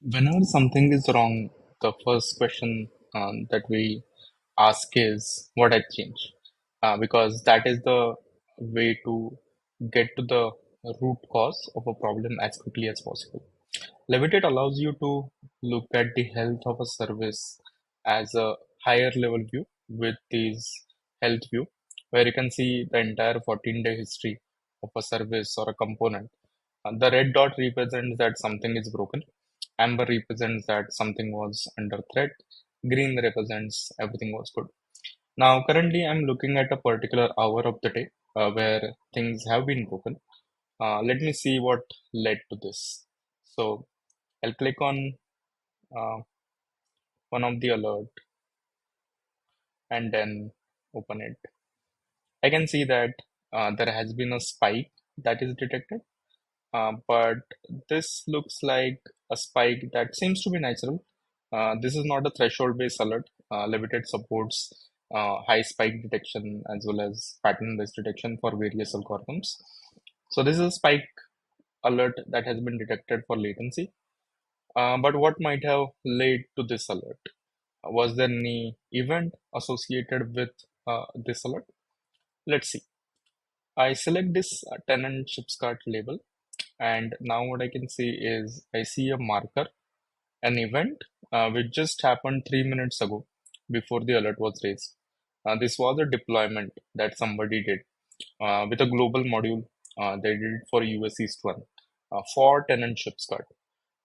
Whenever something is wrong, the first question that we ask is what had changed? Because that is the way to get to the root cause of a problem as quickly as possible. Levitate allows you to look at the health of a service as a higher level view with this health view, where you can see the entire 14-day history of a service or a component. The red dot represents that something is broken. Amber represents that something was under threat. Green represents everything was good. Now, currently, I'm looking at a particular hour of the day where things have been broken. Let me see what led to this. So, I'll click on uh, one of the alert and then open it. I can see that there has been a spike that is detected, but this looks like a spike that seems to be natural. This is not a threshold-based alert. Levitate supports high spike detection as well as pattern-based detection for various algorithms. So this is a spike alert that has been detected for latency. But what might have led to this alert? Was there any event associated with this alert? Let's see. I select this tenant ships cart label, and now what I can see is I see a marker, an event which just happened 3 minutes ago before the alert was raised. This was a deployment that somebody did with a global module. They did it for US East 1 for tenant ships cart.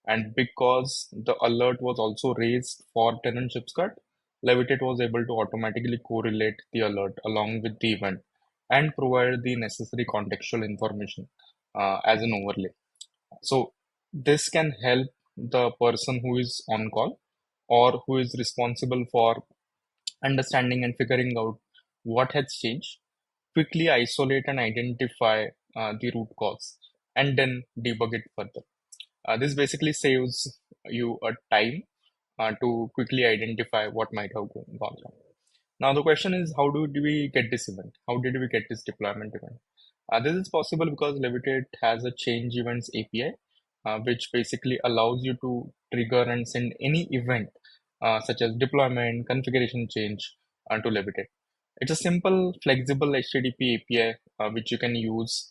And because the alert was also raised for tenant ships cart, Levitate was able to automatically correlate the alert along with the event and provide the necessary contextual information as an overlay. So this can help the person who is on call or who is responsible for understanding and figuring out what has changed, quickly isolate and identify the root cause, and then debug it further. This basically saves you a time to quickly identify what might have gone wrong. Now the question is, how did we get this event? How did we get this deployment event? This is possible because Levitate has a change events API, which basically allows you to trigger and send any event, such as deployment, configuration change, to Levitate. It's a simple, flexible HTTP API which you can use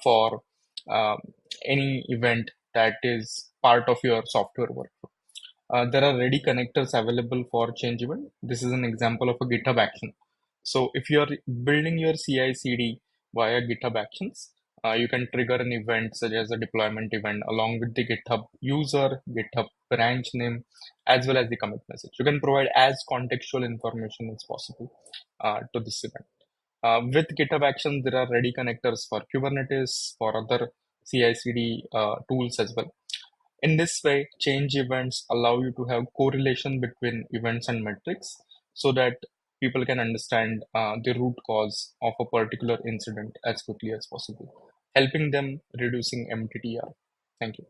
for uh, any event that is part of your software workflow. There are ready connectors available for change event. This is an example of a GitHub action. So if you are building your CI/CD via GitHub actions, you can trigger an event such as a deployment event along with the GitHub user, GitHub branch name, as well as the commit message. You can provide as contextual information as possible to this event. With GitHub Actions, there are ready connectors for Kubernetes, for other CI/CD tools as well. In this way, change events allow you to have correlation between events and metrics so that people can understand the root cause of a particular incident as quickly as possible, helping them reducing MTTR. Thank you.